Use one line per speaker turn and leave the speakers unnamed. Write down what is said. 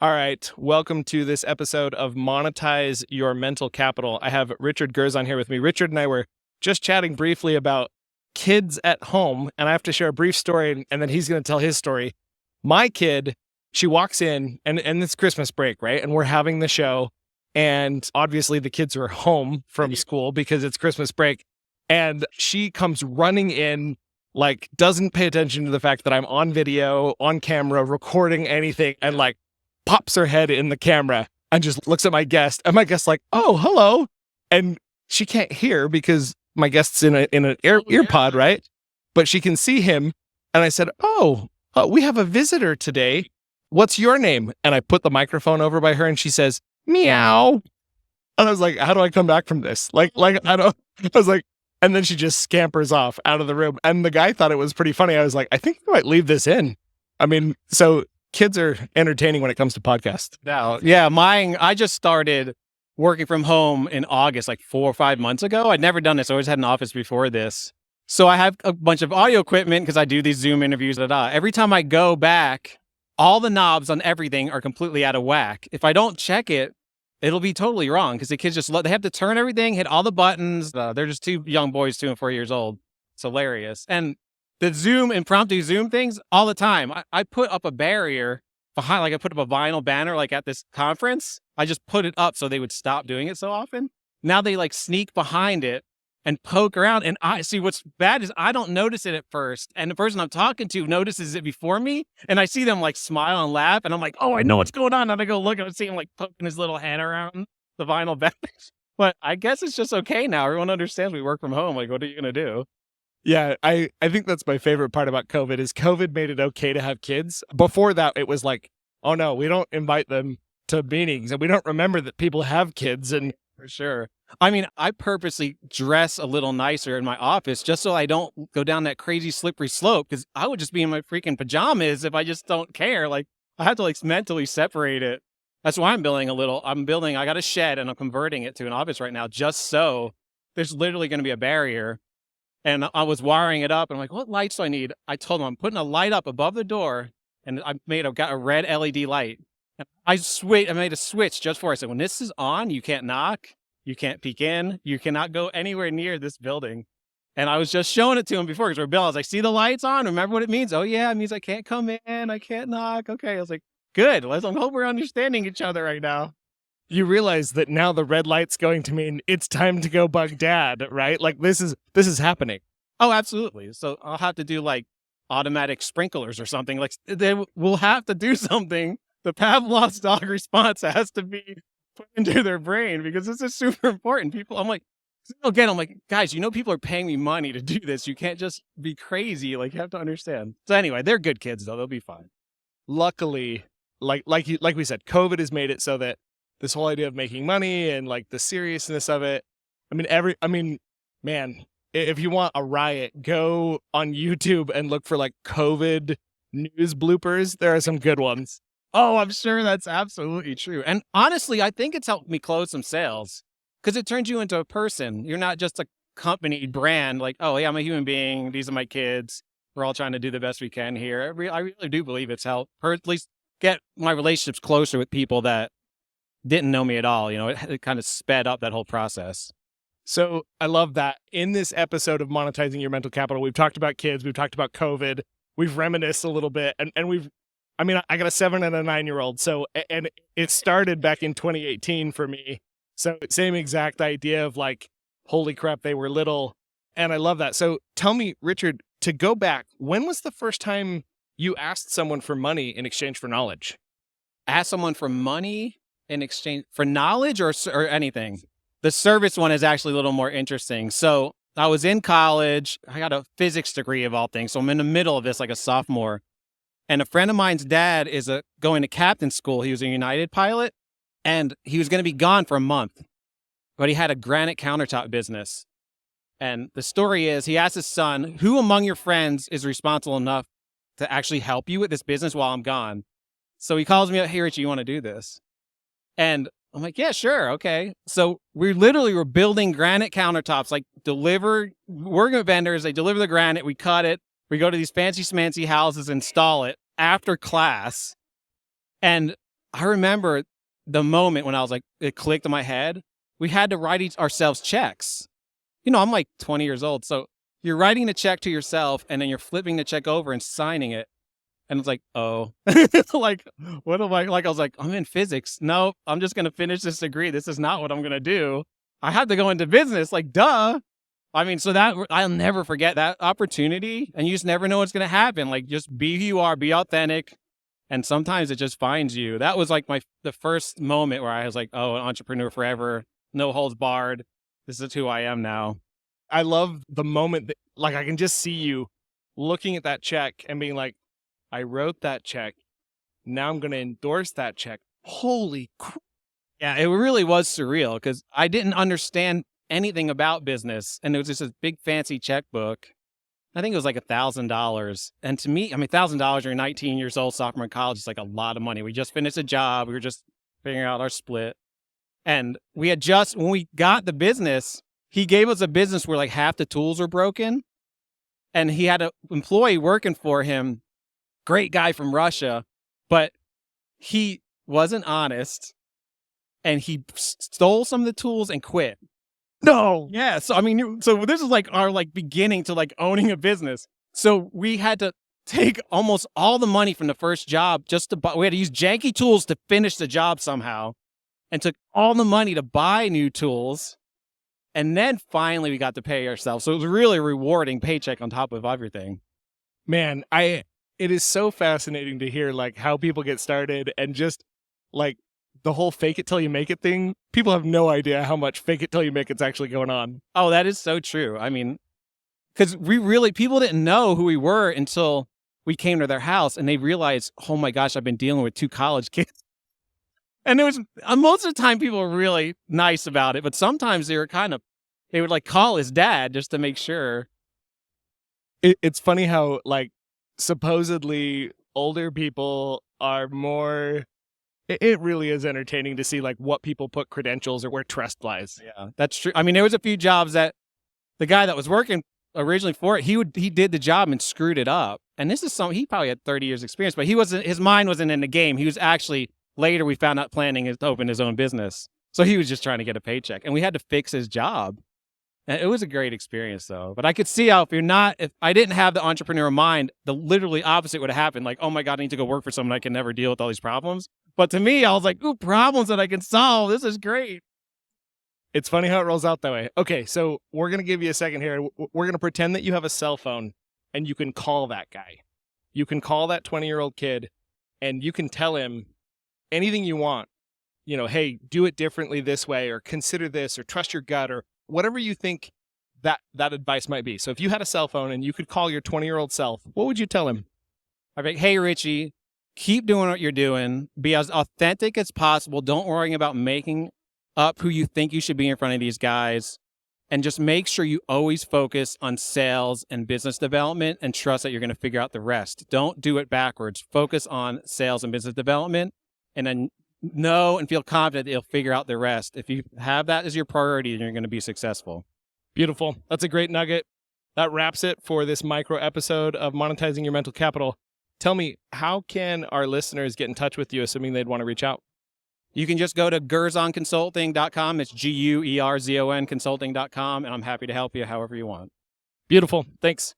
All right. Welcome to this episode of Monetize Your Mental Capital. I have Richard Guerzon here with me. Richard and I were just chatting briefly about kids at home, and I have to share a brief story, and then he's going to tell his story. My kid, she walks in, and it's Christmas break, right? And we're having the show, and obviously the kids are home from school because it's Christmas break, and she comes running in, like, doesn't pay attention to the fact that I'm on video, on camera, recording anything, and like, pops her head in the camera and just looks at my guest. And my guest's like, "Oh, hello." And she can't hear because my guest's in an ear pod, right? But she can see him. And I said, we have a visitor today. What's your name? And I put the microphone over by her and she says, "Meow." And I was like, how do I come back from this? I was like, and then she just scampers off out of the room. And the guy thought it was pretty funny. I was like, I think I might leave this in. I mean, so kids are entertaining when it comes to podcasts.
Now, yeah, I just started working from home in August, like 4 or 5 months ago. I'd never done this. I always had an office before this. So I have a bunch of audio equipment because I do these Zoom interviews. Every time I go back, all the knobs on everything are completely out of whack. If I don't check it, it'll be totally wrong because the kids they have to turn everything, hit all the buttons. They're just two young boys, 2 and 4 years old. It's hilarious. And the impromptu Zoom things all the time. I put up a barrier behind, like I put up a vinyl banner, like at this conference. I just put it up so they would stop doing it so often. Now they like sneak behind it and poke around. And I see what's bad is I don't notice it at first. And the person I'm talking to notices it before me. And I see them like smile and laugh. And I'm like, oh, I know what's going on. And I go look and I see him like poking his little hand around the vinyl banners. But I guess it's just okay now. Everyone understands we work from home. Like, what are you going to do?
Yeah, I think that's my favorite part about COVID is COVID made it okay to have kids. Before that, it was like, oh no, we don't invite them to meetings and we don't remember that people have kids. And
for sure. I mean, I purposely dress a little nicer in my office just so I don't go down that crazy slippery slope because I would just be in my freaking pajamas if I just don't care. Like I have to like mentally separate it. That's why I got a shed and I'm converting it to an office right now just so there's literally going to be a barrier. And I was wiring it up and I'm like, what lights do I need? I told him I'm putting a light up above the door and got a red LED light. And I made a switch just for it. I said, when this is on, you can't knock, you can't peek in, you cannot go anywhere near this building. And I was just showing it to him before because we're building. I was like, see the lights on? Remember what it means? Oh yeah, it means I can't come in, I can't knock. Okay. I was like, good. I hope we're understanding each other right now.
You realize that now the red light's going to mean it's time to go bug dad, right? Like this is happening.
Oh, absolutely. So I'll have to do like automatic sprinklers or something. Like we'll have to do something. The Pavlov's dog response has to be put into their brain because this is super important. I'm like, guys, people are paying me money to do this. You can't just be crazy. Like you have to understand. So anyway, they're good kids though. They'll be fine.
Luckily, like we said, COVID has made it so that this whole idea of making money and like the seriousness of it. Man, if you want a riot, go on YouTube and look for like COVID news bloopers. There are some good ones.
Oh, I'm sure that's absolutely true. And honestly, I think it's helped me close some sales because it turns you into a person. You're not just a company brand like, oh yeah, I'm a human being. These are my kids. We're all trying to do the best we can here. I really do believe it's helped, or at least get my relationships closer with people that didn't know me at all. It kind of sped up that whole process.
So I love that. In this episode of Monetizing Your Mental Capital, we've talked about kids, we've talked about COVID, we've reminisced a little bit, and I got a 7 and a 9-year-old. So, and it started back in 2018 for me. So same exact idea of like, holy crap, they were little. And I love that. So tell me, Richard, to go back, when was the first time you asked someone for money in exchange for knowledge?
Ask someone for money in exchange for knowledge or anything? The service one is actually a little more interesting. So I was in college. I got a physics degree of all things. So I'm in the middle of this, like a sophomore. And a friend of mine's dad is going to captain school. He was a United pilot and he was going to be gone for a month, but he had a granite countertop business. And the story is he asked his son, who among your friends is responsible enough to actually help you with this business while I'm gone? So he calls me up, hey, Richie, you want to do this? And I'm like, yeah, sure. Okay. So we literally were building granite countertops, like working with vendors. They deliver the granite. We cut it. We go to these fancy schmancy houses, install it after class. And I remember the moment when I was like, it clicked in my head. We had to write ourselves checks. I'm like 20 years old. So you're writing the check to yourself and then you're flipping the check over and signing it. And it's like, oh, like, what am I like? I was like, I'm in physics. No, I'm just going to finish this degree. This is not what I'm going to do. I have to go into business. Like, duh. I mean, so that I'll never forget that opportunity. And you just never know what's going to happen. Like, just be who you are, be authentic. And sometimes it just finds you. That was like the first moment where I was like, oh, an entrepreneur forever, no holds barred. This is who I am now.
I love the moment that, like, I can just see you looking at that check and being like, I wrote that check. Now I'm going to endorse that check. Holy crap.
Yeah, it really was surreal because I didn't understand anything about business. And it was just a big fancy checkbook. I think it was like $1,000. And to me, I mean, $1,000, you're 19 years old, sophomore in college, is like a lot of money. We just finished a job. We were just figuring out our split. And when we got the business, he gave us a business where like half the tools were broken. And he had an employee working for him, great guy from Russia, but he wasn't honest. And he stole some of the tools and quit.
No.
Yeah. So, I mean, so this is like our like beginning to like owning a business. So we had to take almost all the money from the first job just to buy, we had to use janky tools to finish the job somehow, and took all the money to buy new tools. And then finally we got to pay ourselves. So it was a really rewarding paycheck on top of everything.
Man, it is so fascinating to hear like how people get started and just like the whole fake it till you make it thing. People have no idea how much fake it till you make it's actually going on.
Oh, that is so true. I mean, because people didn't know who we were until we came to their house and they realized, oh my gosh, I've been dealing with two college kids. And it was most of the time people were really nice about it, but sometimes they would like call his dad just to make sure.
It's funny how like supposedly older people are more. It really is entertaining to see like what people put credentials or where trust lies.
Yeah, that's true. I mean, there was a few jobs that the guy that was working originally for it, he did the job and screwed it up. And this is he probably had 30 years experience, but his mind wasn't in the game. He was actually, later we found out, planning to open his own business. So he was just trying to get a paycheck and we had to fix his job. And it was a great experience though. But I could see how if I didn't have the entrepreneur mind, the literally opposite would have happened. Like, oh my God, I need to go work for someone I can never deal with all these problems. But to me, I was like, ooh, problems that I can solve. This is great.
It's funny how it rolls out that way. Okay, so we're going to give you a second here. We're going to pretend that you have a cell phone and you can call that guy. You can call that 20-year-old kid and you can tell him anything you want. Hey, do it differently this way, or consider this, or trust your gut, or whatever you think that advice might be. So if you had a cell phone and you could call your 20-year-old self, what would you tell him?
I'd be like, hey, Richie, keep doing what you're doing. Be as authentic as possible. Don't worry about making up who you think you should be in front of these guys. And just make sure you always focus on sales and business development and trust that you're going to figure out the rest. Don't do it backwards. Focus on sales and business development and then know and feel confident that you'll figure out the rest. If you have that as your priority, then you're going to be successful.
Beautiful. That's a great nugget. That wraps it for this micro episode of Monetizing Your Mental Capital. Tell me, how can our listeners get in touch with you, assuming they'd want to reach out?
You can just go to guerzonconsulting.com. It's GUERZON consulting.com, and I'm happy to help you however you want.
Beautiful. Thanks.